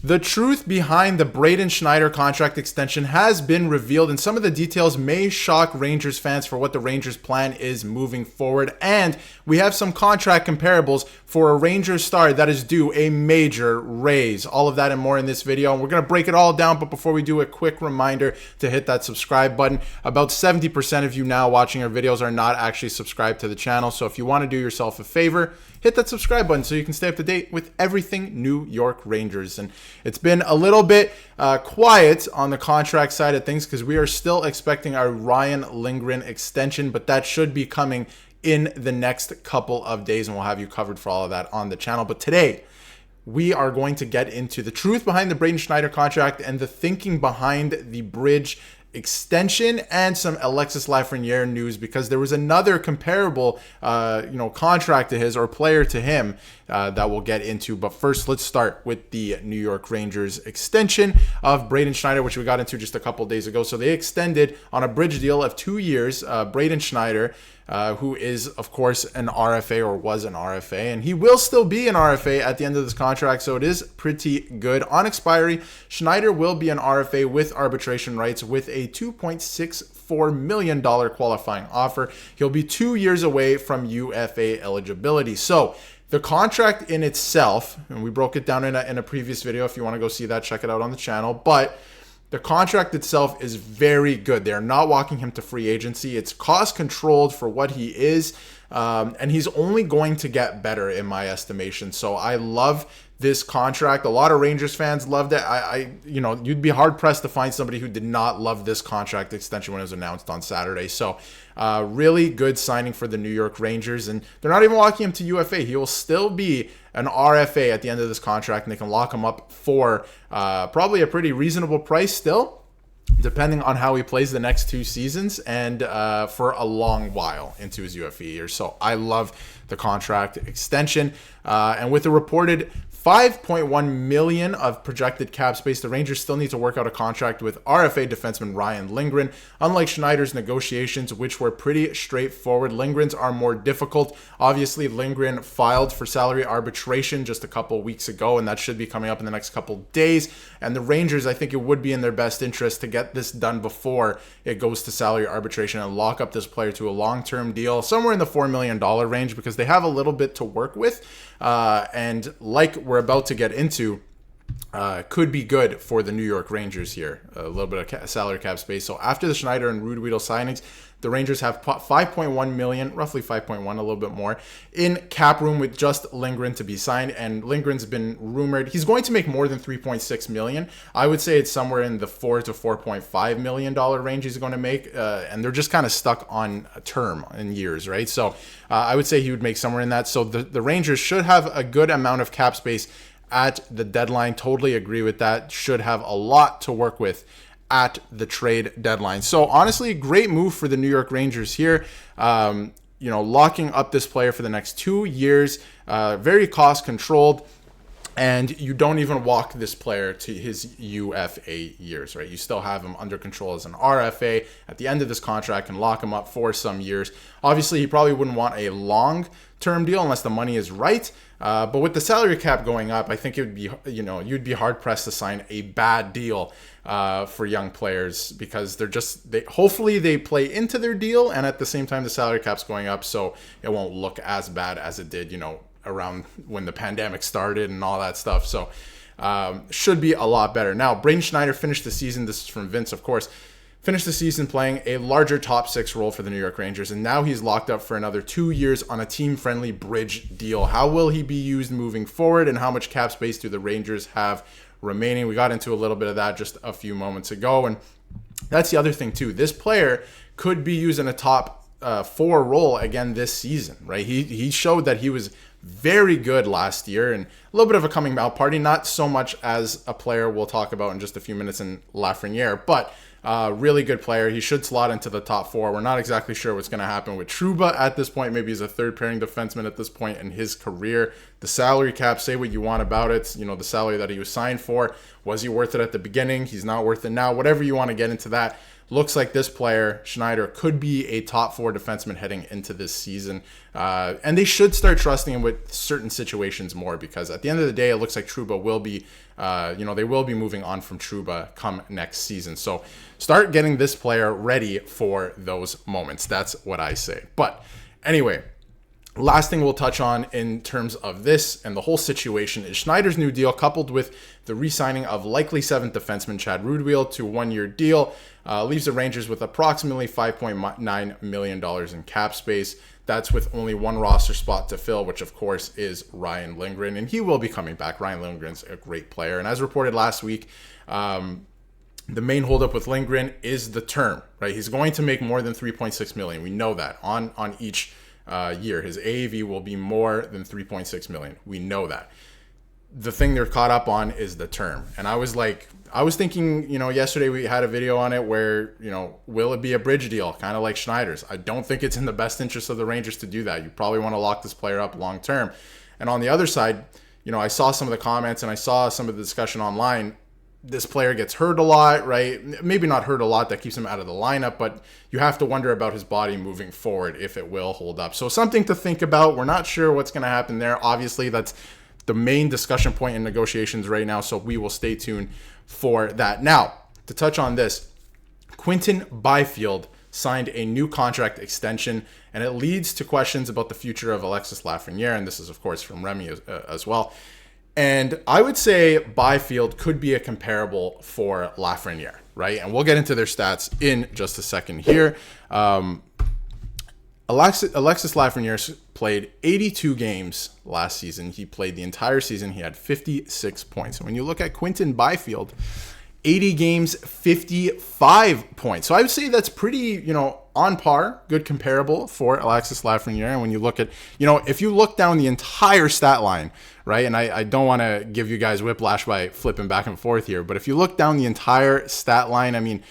The truth behind the Braden Schneider contract extension has been revealed, and some of the details may shock Rangers fans for what the Rangers' plan is moving forward. And we have some contract comparables for a Rangers star that is due a major raise. All of that and more in this video, and we're going to break it all down. But before we do, a quick reminder to hit that subscribe button. About 70% of you now watching our videos are not actually subscribed to the channel, so if you want to do yourself a favor, hit that subscribe button so you can stay up to date with everything New York Rangers. And it's been a little bit quiet on the contract side of things because we are still expecting our Ryan Lindgren extension, but that should be coming in the next couple of days, and we'll have you covered for all of that on the channel. But today, we are going to get into the truth behind the Braden Schneider contract and the thinking behind the bridge extension and some Alexis Lafrenière news, because there was another comparable contract to his, or player to him, that we'll get into. But first, let's start with the New York Rangers extension of Braden Schneider, which we got into just a couple days ago. So they extended on a bridge deal of 2 years Braden Schneider, who is, of course, an RFA, or was an RFA, and he will still be an RFA at the end of this contract, so it is pretty good. On expiry, Schneider will be an RFA with arbitration rights with a $2.64 million qualifying offer. He'll be 2 years away from UFA eligibility. So the contract in itself, and we broke it down in a previous video. If you want to go see that, check it out on the channel. But the contract itself is very good. They're not walking him to free agency. It's cost controlled for what he is, and he's only going to get better in my estimation. So I love this contract. A lot of Rangers fans loved it. You'd be hard pressed to find somebody who did not love this contract extension when it was announced on Saturday. So really good signing for the New York Rangers, and they're not even locking him to UFA. He will still be an RFA at the end of this contract, and they can lock him up for probably a pretty reasonable price still, depending on how he plays the next 2 seasons, and for a long while into his UFA years. So I love the contract extension. And with the reported $5.1 million of projected cap space, the Rangers still need to work out a contract with RFA defenseman Ryan Lindgren. Unlike Schneider's negotiations, which were pretty straightforward, Lindgren's are more difficult. Obviously, Lindgren filed for salary arbitration just a couple weeks ago, and that should be coming up in the next couple days. And the Rangers, I think it would be in their best interest to get this done before it goes to salary arbitration and lock up this player to a long-term deal somewhere in the $4 million range, because they have a little bit to work with. And like we're about to get into, could be good for the New York Rangers here. A little bit of salary cap space. So after the Schneider and Ruud signings, the Rangers have $5.1 million, roughly 5.1, a little bit more, in cap room with just Lindgren to be signed. And Lindgren's been rumored he's going to make more than $3.6 million. I would say it's somewhere in the $4 to $4.5 million range he's going to make. And they're just kind of stuck on a term in years, right? So I would say he would make somewhere in that. So the Rangers should have a good amount of cap space at the deadline. Totally agree with that. Should have a lot to work with at the trade deadline. So honestly, great move for the New York Rangers here. Locking up this player for the next 2 years, very cost controlled, and you don't even walk this player to his UFA years, right? You still have him under control as an RFA at the end of this contract and lock him up for some years. Obviously, he probably wouldn't want a long-term deal unless the money is right. But with the salary cap going up, I think it would be, you'd be hard pressed to sign a bad deal for young players, because hopefully they play into their deal, and at the same time the salary cap's going up, so it won't look as bad as it did, around when the pandemic started and all that stuff. So should be a lot better. Now, Braden Schneider finished the season, this is from Vince, of course, finished the season playing a larger top 6 role for the New York Rangers, and now he's locked up for another 2 years on a team-friendly bridge deal. How will he be used moving forward, and how much cap space do the Rangers have remaining? We got into a little bit of that just a few moments ago, and that's the other thing too. This player could be used in a top 4 role again this season, right? He showed that he was very good last year, and a little bit of a coming out party, not so much as a player we'll talk about in just a few minutes in Lafrenière, but really good player. He should slot into the top 4. We're not exactly sure what's going to happen with Trouba at this point. Maybe he's a third pairing defenseman at this point in his career. The salary cap, say what you want about it. The salary that he was signed for, was he worth it at the beginning? He's not worth it now. Whatever you want to get into that. Looks like this player, Schneider, could be a top 4 defenseman heading into this season. And they should start trusting him with certain situations more, because at the end of the day, it looks like Trouba will be, they will be moving on from Trouba come next season. So start getting this player ready for those moments. That's what I say. But anyway, last thing we'll touch on in terms of this and the whole situation is Schneider's new deal, coupled with the re-signing of likely 7th defenseman Chad Ruhwedel to a 1-year deal, leaves the Rangers with approximately $5.9 million in cap space. That's with only one roster spot to fill, which of course is Ryan Lindgren, and he will be coming back. Ryan Lindgren's a great player, and as reported last week, the main holdup with Lindgren is the term, right? He's going to make more than $3.6 million. We know that on each year. His AAV will be more than $3.6 million. We know that. The thing they're caught up on is the term. And I was thinking, yesterday we had a video on it where, will it be a bridge deal? Kind of like Schneider's. I don't think it's in the best interest of the Rangers to do that. You probably want to lock this player up long term. And on the other side, I saw some of the comments and I saw some of the discussion online. This player gets hurt a lot, right? Maybe not hurt a lot, that keeps him out of the lineup, but you have to wonder about his body moving forward if it will hold up. So something to think about. We're not sure what's going to happen there. Obviously, that's the main discussion point in negotiations right now, so we will stay tuned for that. Now, to touch on this, Quinton Byfield signed a new contract extension, and it leads to questions about the future of Alexis Lafrenière, and this is, of course, from Remy as well. And I would say Byfield could be a comparable for Lafrenière, right? And we'll get into their stats in just a second here. Alexis Lafrenière played 82 games last season. He played the entire season. He had 56 points. And when you look at Quinton Byfield, 80 games, 55 points. So I would say that's pretty, on par, good comparable for Alexis Lafrenière. And when you look at, if you look down the entire stat line, right, and I don't want to give you guys whiplash by flipping back and forth here, but if you look down the entire stat line,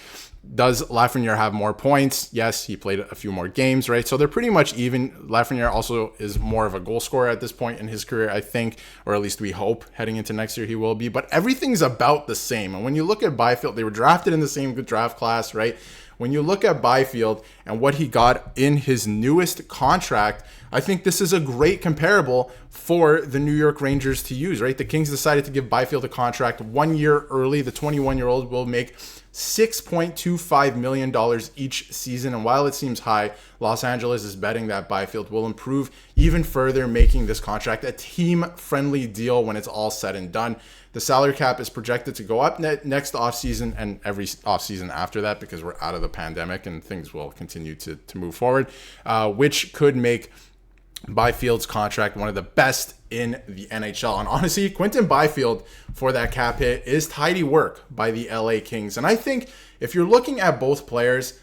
does Lafrenière have more points? Yes, he played a few more games, right? So they're pretty much even. Lafrenière also is more of a goal scorer at this point in his career, I think, or at least we hope heading into next year he will be. But everything's about the same. And when you look at Byfield, they were drafted in the same draft class, right? When you look at Byfield and what he got in his newest contract, I think this is a great comparable for the New York Rangers to use, right? The Kings decided to give Byfield a contract 1 year early. The 21-year-old will make $6.25 million each season. And while it seems high, Los Angeles is betting that Byfield will improve even further, making this contract a team-friendly deal when it's all said and done. The salary cap is projected to go up next offseason and every offseason after that, because we're out of the pandemic and things will continue to move forward, which could make Byfield's contract one of the best in the NHL. And honestly, Quinton Byfield for that cap hit is tidy work by the LA Kings. And I think if you're looking at both players,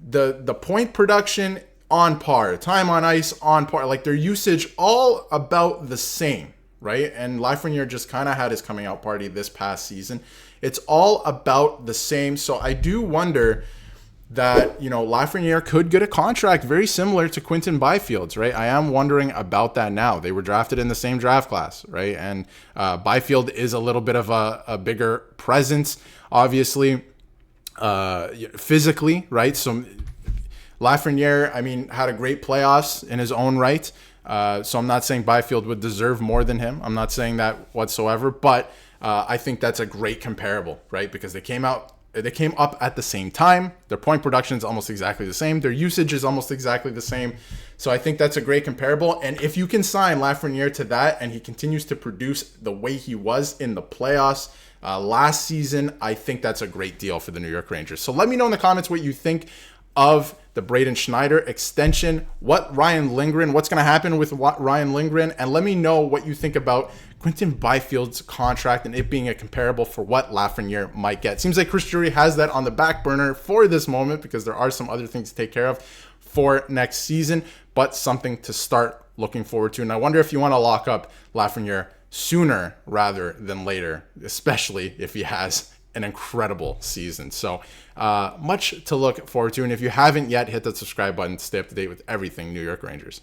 the point production on par, time on ice on par, like their usage all about the same, right? And Lafrenière just kind of had his coming out party this past season. It's all about the same. So I do wonder that, Lafrenière could get a contract very similar to Quinton Byfield's, right? I am wondering about that now. They were drafted in the same draft class, right? And Byfield is a little bit of a bigger presence, obviously, physically, right? So Lafrenière, had a great playoffs in his own right. So I'm not saying Byfield would deserve more than him. I'm not saying that whatsoever, but I think that's a great comparable, right? Because they came up at the same time. Their point production is almost exactly the same. Their usage is almost exactly the same. So I think that's a great comparable. And if you can sign Lafrenière to that and he continues to produce the way he was in the playoffs last season, I think that's a great deal for the New York Rangers. So let me know in the comments what you think of the Braden Schneider extension, what's going to happen with Ryan Lindgren, and let me know what you think about Quinton Byfield's contract and it being a comparable for what Lafrenière might get. Seems like Chris Drury has that on the back burner for this moment because there are some other things to take care of for next season, but something to start looking forward to. And I wonder if you want to lock up Lafrenière sooner rather than later, especially if he has an incredible season. So much to look forward to. And if you haven't yet, hit that subscribe button to stay up to date with everything New York Rangers.